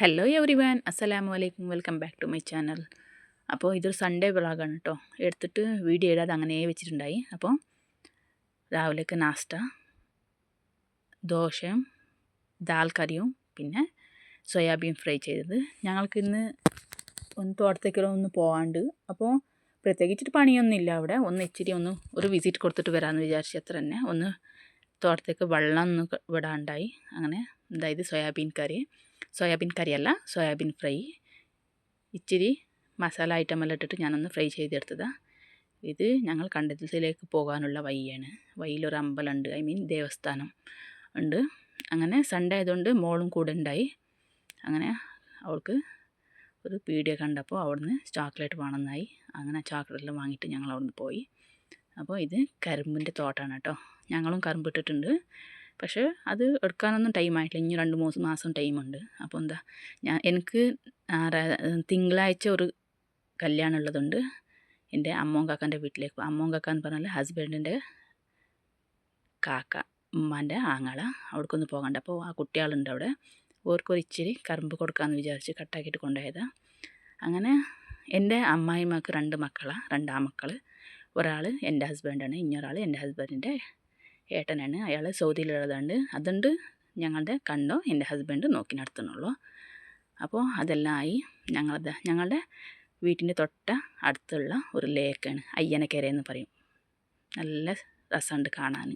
Hello every one, അസ്സലാമു അലൈക്കും. Welcome back to my channel. അപ്പോൾ ഇതൊരു സൺഡേ വ്ളോഗാണ് കേട്ടോ. എടുത്തിട്ട് വീഡിയോ ഇടാതെ അങ്ങനെ വെച്ചിട്ടുണ്ടായി. അപ്പോൾ രാവിലേക്ക് നാസ്ത, ദോശയും ദാൽ കറിയും പിന്നെ സോയാബീൻ ഫ്രൈ ചെയ്തത്. ഞങ്ങൾക്കിന്ന് തോട്ടത്തേക്കൊന്ന് പോകാണ്ട്. അപ്പോൾ പ്രത്യേകിച്ചിട്ട് പണിയൊന്നുമില്ല അവിടെ. ഇച്ചിരി ഒരു വിസിറ്റ് കൊടുത്തിട്ട് വരാമെന്ന് വിചാരിച്ചു. അത്ര തന്നെ തോട്ടത്തേക്ക് വെള്ളം വിടാണ്ടായി. അങ്ങനെ അതായത് സോയാബീൻ കറിയല്ല, സോയാബീൻ ഫ്രൈ. ഇച്ചിരി മസാല ഐറ്റമെല്ലാം ഇട്ടിട്ട് ഞാനൊന്ന് ഫ്രൈ ചെയ്തെടുത്തതാണ്. ഇത് ഞങ്ങൾ കണ്ടത്തിലേക്ക് പോകാനുള്ള വഴിയാണ്. വഴിയിലൊരു അമ്പലമുണ്ട്, ദേവസ്ഥാനം ഉണ്ട്. അങ്ങനെ സൺഡേ ആയതുകൊണ്ട് മോളും കൂടെ ഉണ്ടായി. അങ്ങനെ അവൾക്ക് ഒരു പീഡിയ കണ്ടപ്പോൾ അവിടുന്ന് ചോക്ലേറ്റ് വേണമെന്നായി. അങ്ങനെ ചോക്ലേറ്റെല്ലാം വാങ്ങിയിട്ട് ഞങ്ങൾ അവിടുന്ന് പോയി. അപ്പോൾ ഇത് കരിമ്പിൻ്റെ തോട്ടമാണ് കേട്ടോ. ഞങ്ങളും കരുമ്പ് ഇട്ടിട്ടുണ്ട്. പക്ഷേ അത് എടുക്കാനൊന്നും ടൈമായിട്ടില്ല. ഇനി 2-3 മാസം ടൈമുണ്ട്. അപ്പോൾ എനിക്ക് തിങ്കളാഴ്ച ഒരു കല്യാണം ഉള്ളതുകൊണ്ട് എൻ്റെ അമ്മോൻ കാക്കാൻ്റെ വീട്ടിലേക്ക്. അമ്മോൻ കാക്ക എന്ന് പറഞ്ഞാൽ ഹസ്ബൻഡിൻ്റെ കാക്ക, ഉമ്മാൻ്റെ ആങ്ങള. അവിടേക്കൊന്ന് പോകണ്ട. അപ്പോൾ ആ കുട്ടികളുണ്ട് അവിടെ. ഓർക്കൊരു ഇച്ചിരി കരുമ്പ് കൊടുക്കാമെന്ന് വിചാരിച്ച് കട്ടാക്കിയിട്ട് കൊണ്ടുപോയതാണ്. അങ്ങനെ എൻ്റെ അമ്മായിമ്മക്ക് 2 മക്കളാണ്, 2 ആമക്കൾ. ഒരാൾ എൻ്റെ ഹസ്ബൻഡാണ്, ഇനിയൊരാൾ എൻ്റെ ഹസ്ബൻഡിൻ്റെ ഏട്ടനാണ്. അയാൾ സൗദിയിലുള്ളതുകൊണ്ട് അതുകൊണ്ട് ഞങ്ങളുടെ കണ്ണോ എൻ്റെ ഹസ്ബൻഡ് നോക്കി നടത്തുന്നുള്ളൂ. അപ്പോൾ അതെല്ലാം ആയി. ഞങ്ങളുടെ വീട്ടിൻ്റെ അടുത്തുള്ള ഒരു ലേക്കാണ്, അയ്യനക്കര എന്ന് പറയും. നല്ല രസമുണ്ട് കാണാൻ.